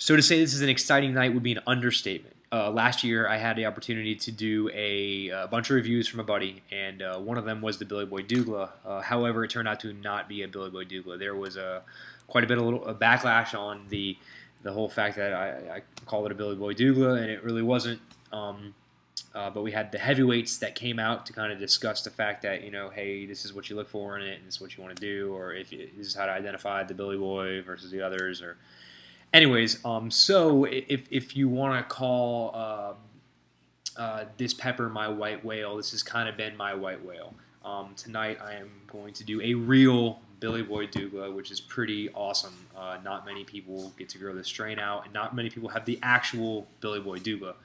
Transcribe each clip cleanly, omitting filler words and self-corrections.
So to say this is an exciting night would be an understatement. Last year, I had the opportunity to do a bunch of reviews from a buddy, and one of them was the Billy Boy Douglah. However, it turned out to not be a Billy Boy Douglah. There was quite a bit of a backlash on the whole fact that I called it a Billy Boy Douglah, and it really wasn't. But we had the heavyweights that came out to kind of discuss the fact that, hey, this is what you look for in it, and this is what you want to do, or this is how to identify the Billy Boy versus the others, or anyways, so if you want to call this pepper my white whale, this has kind of been my white whale. Tonight I am going to do a real Billy Boy Douglah, which is pretty awesome. Not many people get to grow this strain out, and not many people have the actual Billy Boy Douglah.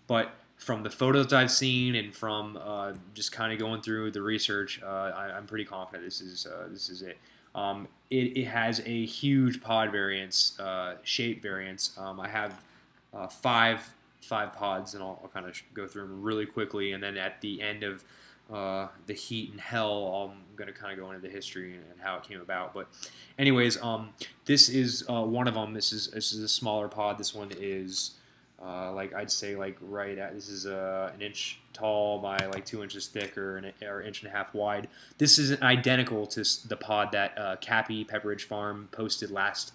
But from the photos I've seen and from just kind of going through the research, I'm pretty confident this is it. It has a huge pod variance, shape variance. I have five pods, and I'll kind of go through them really quickly. And then at the end of the heat and hell, I'm going to kind of go into the history and how it came about. But anyways, this is one of them. This is a smaller pod. This one is I'd say this is an inch tall by like 2 inches thick or inch and a half wide. This is identical to the pod that Cappy Pepperidge Farm posted last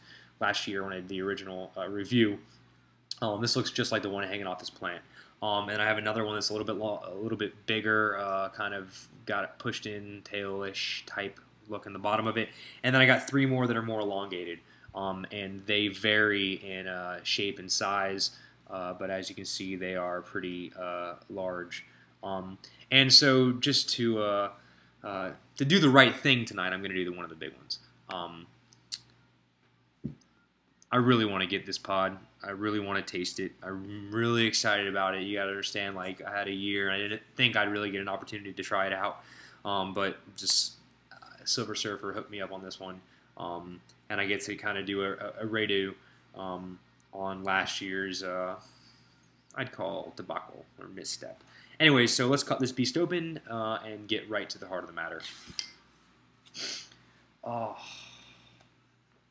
year when I did the original review. This looks just like the one hanging off this plant. And I have another one that's a little bit bigger, kind of got it pushed in tailish type look in the bottom of it. And then I got 3 more that are more elongated, and they vary in shape and size. But as you can see, they are pretty large. And so just to do the right thing tonight, I'm going to do one of the big ones. I really want to get this pod. I really want to taste it. I'm really excited about it. You got to understand, I had a year, and I didn't think I'd really get an opportunity to try it out. But just Silver Surfer hooked me up on this one. And I get to kind of do a redo on last year's, I'd call debacle or misstep. Anyway, so let's cut this beast open and get right to the heart of the matter. Oh,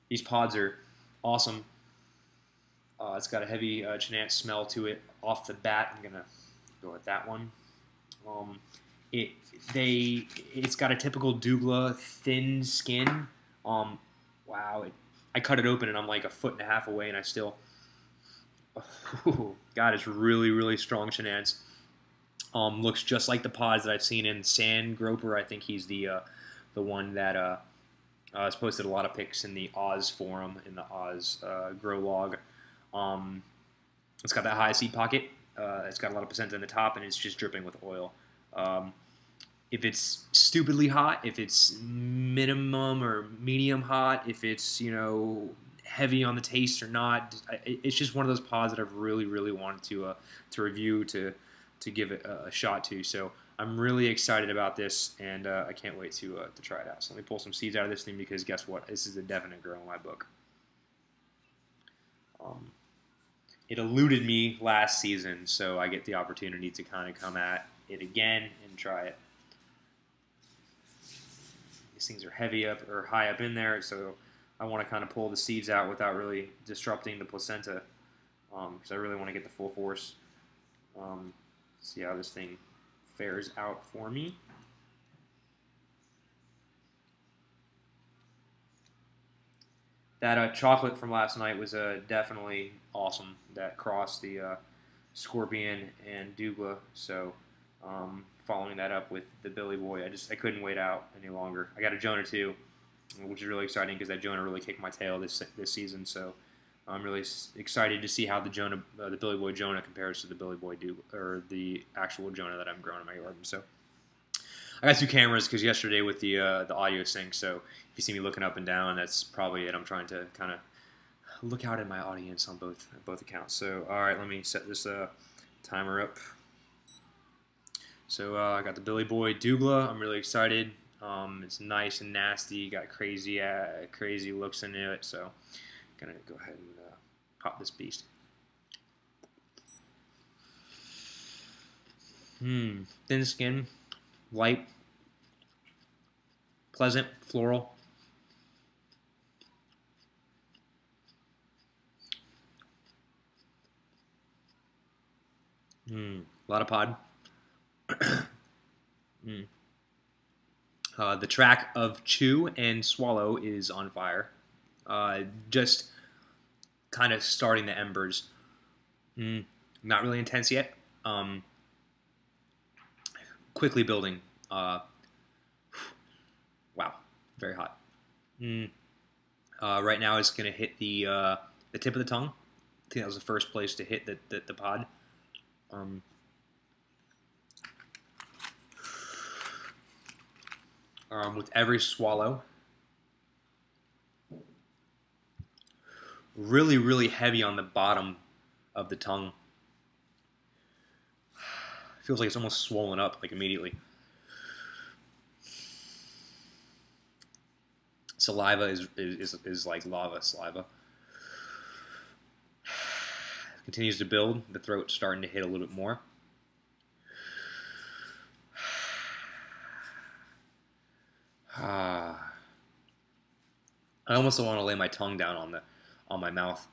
these pods are awesome. It's got a heavy Chinant smell to it off the bat. I'm gonna go with that one. It's got a typical Douglah thin skin. Wow, I cut it open and I'm like 1.5 feet away, and I still. Oh, God, it's really, really strong Chinants. Looks just like the pods that I've seen in Sand Groper. I think he's the one that has posted a lot of pics in the Oz forum, in the Oz grow log. It's got that high seed pocket. It's got a lot of placenta in the top, and it's just dripping with oil. If it's stupidly hot, if it's minimum or medium hot, if it's heavy on the taste or not, it's just one of those pods that I've really, really wanted to review, to give it a shot to. So I'm really excited about this, and I can't wait to try it out. So let me pull some seeds out of this thing, because guess what? This is a definite grow in my book. It eluded me last season, so I get the opportunity to kind of come at it again and try it. These things are heavy up or high up in there, so I want to kind of pull the seeds out without really disrupting the placenta, because I really want to get the full force. See how this thing fares out for me. That chocolate from last night was definitely awesome. That crossed the Scorpion and Douglah. So following that up with the Billy Boy, I couldn't wait out any longer. I got a Jonah too, which is really exciting, because that Jonah really kicked my tail this season. So I'm really excited to see how the Billy Boy Jonah compares to the Billy Boy Douglah, or the actual Jonah that I'm growing in my garden. So I got 2 cameras, because yesterday with the audio sync, so if you see me looking up and down, that's probably it. I'm trying to kind of look out at my audience on both accounts. So all right, let me set this timer up. So I got the Billy Boy Douglah. I'm really excited. It's nice and nasty. Got crazy looks into it. So I'm gonna go ahead and pop this beast. Thin skin, light, pleasant, floral. A lot of pod. The track of chew and swallow is on fire. Just kind of starting the embers. Not really intense yet. Quickly building. Wow, very hot. Right now it's going to hit the tip of the tongue. I think that was the first place to hit the pod. With every swallow, really, really heavy on the bottom of the tongue. Feels like it's almost swollen up, like immediately. Saliva is like lava saliva. Continues to build. The throat's starting to hit a little bit more. I almost don't want to lay my tongue down on my mouth.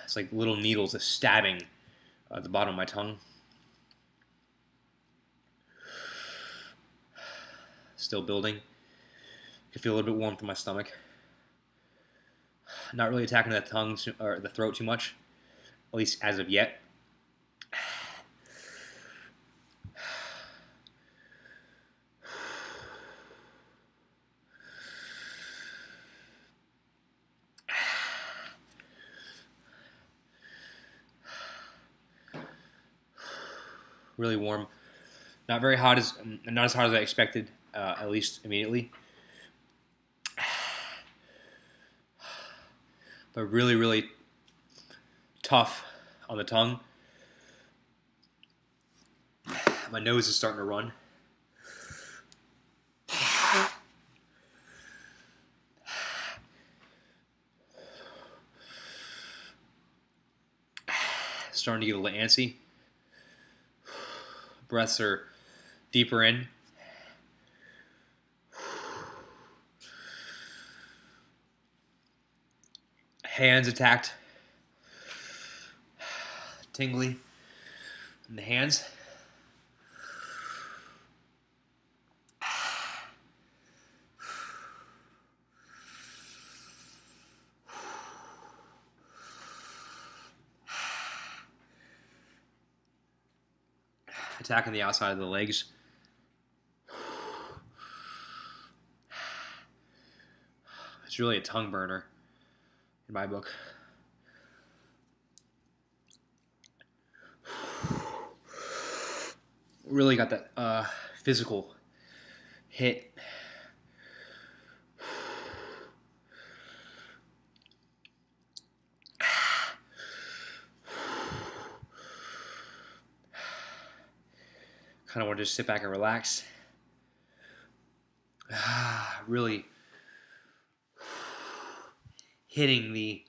It's like little needles just stabbing at the bottom of my tongue. Still building. I can feel a little bit warm from my stomach. Not really attacking the tongue or the throat too much, at least as of yet. Really warm. Not very hot not as hot as I expected, at least immediately. But really, really tough on the tongue. My nose is starting to run. Starting to get a little antsy. Breaths are deeper in. Hands attacked. Tingly in the hands. Attacking the outside of the legs. It's really a tongue burner in my book. Really got that physical hit. Kind of want to just sit back and relax. Really hitting the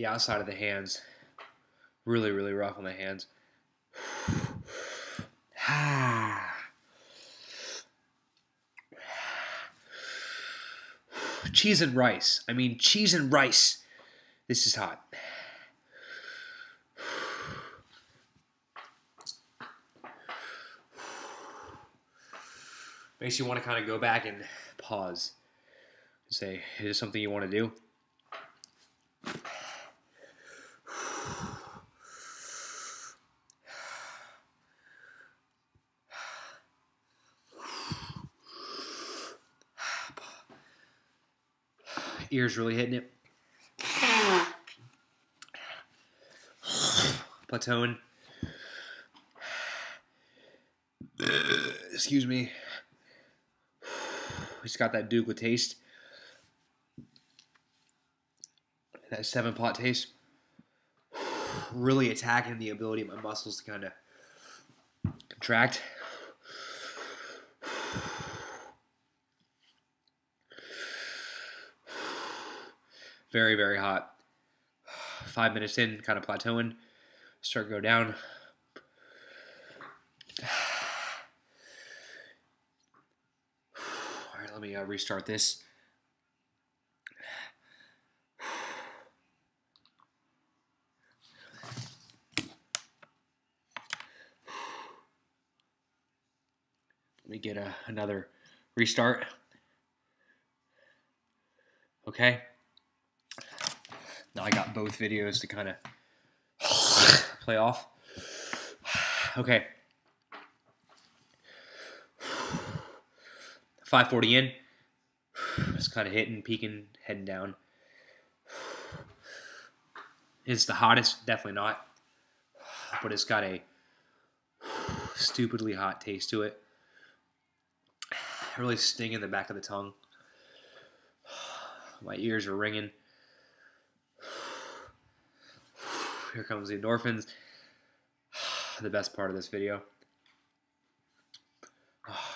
outside of the hands. Really, really rough on the hands. Cheese and rice. I mean, cheese and rice. This is hot. Makes you want to kind of go back and pause and say, is this something you want to do? Ears really hitting it. Plateauing. Excuse me. It's got that Douglah taste. That 7-pot taste. Really attacking the ability of my muscles to kind of contract. Very, very hot. 5 minutes in, kind of plateauing. Start to go down. All right, let me restart this. Let me get another restart. Okay. Now I got both videos to kind of play off. Okay. 540 in. It's kind of hitting, peaking, heading down. It's the hottest, definitely not. But it's got a stupidly hot taste to it. Really sting in the back of the tongue. My ears are ringing. Here comes the endorphins. The best part of this video.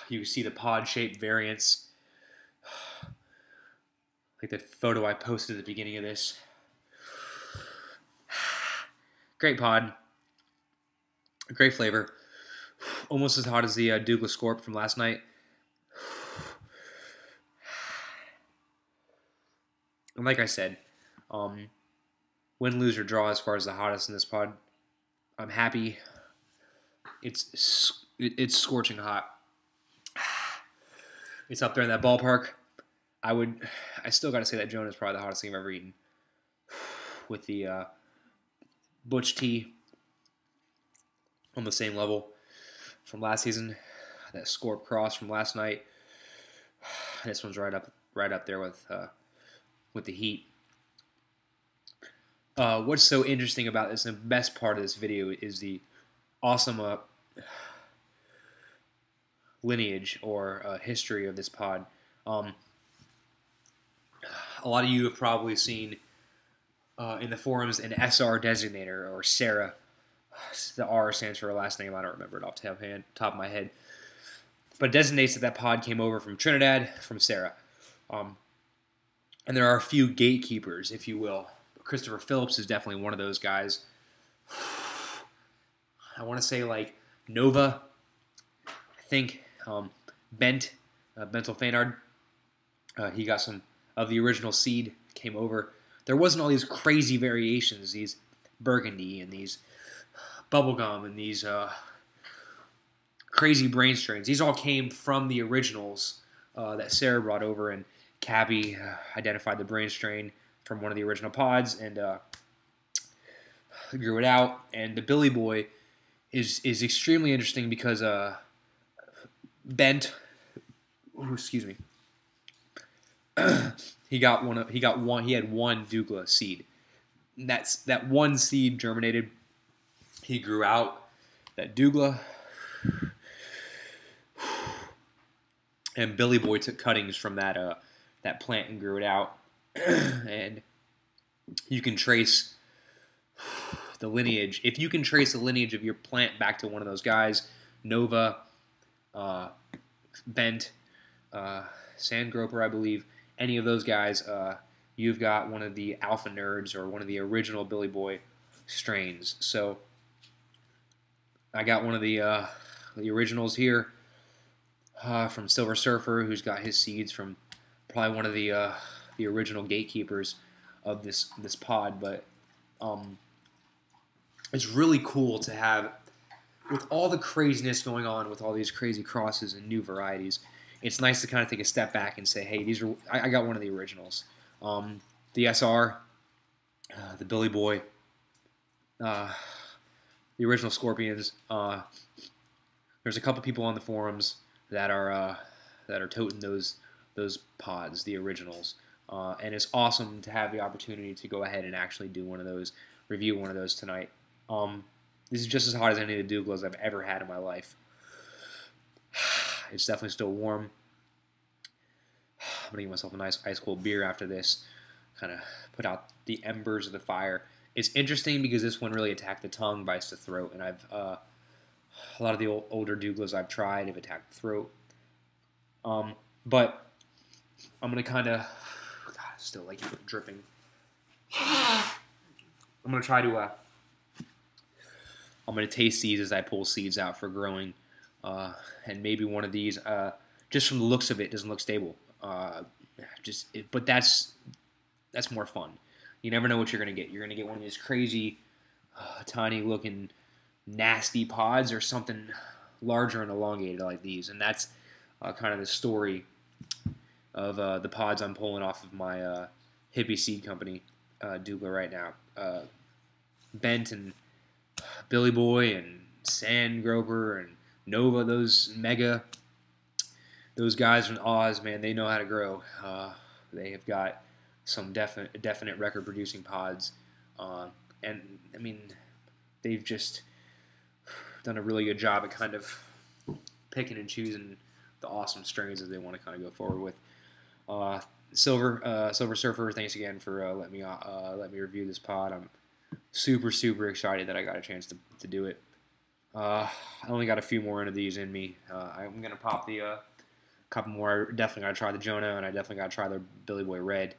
You can see the pod-shaped variants. Like the photo I posted at the beginning of this. Great pod. Great flavor. Almost as hot as the Douglah Scorp from last night. And like I said, win, lose, or draw as far as the hottest in this pod. I'm happy. It's scorching hot. It's up there in that ballpark. I still got to say that Jonah is probably the hottest thing I've ever eaten. With the Butch Tea on the same level from last season. That Scorp Cross from last night. This one's right up there with the heat. What's so interesting about this, and the best part of this video, is the awesome lineage or history of this pod. A lot of you have probably seen in the forums an SR designator, or Sara. The R stands for her last name. I don't remember it off the top of my head. But it designates that pod came over from Trinidad from Sara. And there are a few gatekeepers, if you will. Christopher Phillips is definitely one of those guys. I want to say like Nova, I think Bentel Fainard. He got some of the original seed, came over. There wasn't all these crazy variations, these burgundy and these bubblegum and these crazy brain strains. These all came from the originals that Sara brought over, and Cappy identified the brain strain from one of the original pods and grew it out. And the Billy Boy is extremely interesting because Bent, excuse me, he had one Douglah seed. That one seed germinated. He grew out that Douglah, and Billy Boy took cuttings from that plant and grew it out. And you can trace the lineage. If you can trace the lineage of your plant back to one of those guys, Nova, Bent, Sandgroper, I believe, any of those guys, you've got one of the alpha nerds or one of the original Billy Boy strains. So I got one of the originals here from Silver Surfer, who's got his seeds from probably one of the original gatekeepers of this pod. But it's really cool to have, with all the craziness going on with all these crazy crosses and new varieties, it's nice to kind of take a step back and say, hey, I got one of the originals. The SR, the Billy Boy, the original Scorpions. There's a couple people on the forums that are toting those pods, the originals. And it's awesome to have the opportunity to go ahead and actually do one of those, review one of those tonight. This is just as hot as any of the Douglahs I've ever had in my life. It's definitely still warm. I'm going to get myself a nice ice-cold beer after this. Kind of put out the embers of the fire. It's interesting because this one really attacked the tongue, bites the throat. And I've a lot of the older Douglahs I've tried have attacked the throat. But I'm going to kind of... God, still like dripping. I'm going to try to... I'm going to taste these as I pull seeds out for growing. And maybe one of these, just from the looks of it, doesn't look stable. But that's more fun. You never know what you're going to get. You're going to get one of these crazy, tiny-looking, nasty pods, or something larger and elongated like these. And that's kind of the story of the pods I'm pulling off of my hippie seed company, Douglah, right now. Bent and Billy Boy and Sand Groper and Nova, those guys from Oz, man, they know how to grow. They have got some definite record producing pods, and I mean, they've just done a really good job at kind of picking and choosing the awesome strains that they want to kind of go forward with. Silver Surfer, thanks again for letting me review this pod. I'm super excited that I got a chance to do it. I only got a few more of these in me. I'm gonna pop the couple more. Definitely gotta try the Jonah, and I definitely gotta try the Billy Boy Red.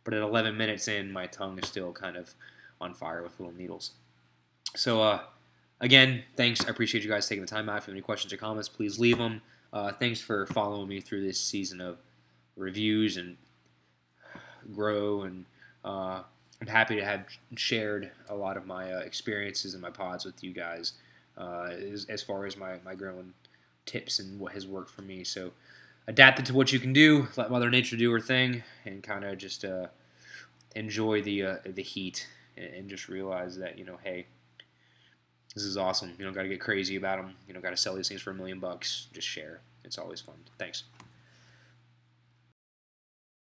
But at 11 minutes in, my tongue is still kind of on fire with little needles. So again, thanks. I appreciate you guys taking the time out. If you have any questions or comments, please leave them. Thanks for following me through this season of reviews and grow, and I'm happy to have shared a lot of my experiences and my pods with you guys as far as my growing tips and what has worked for me. So adapt it to what you can do, let Mother Nature do her thing, and kind of just enjoy the heat and just realize that, hey, this is awesome. You don't got to get crazy about them. You don't got to sell these things for $1 million. Just share. It's always fun. Thanks.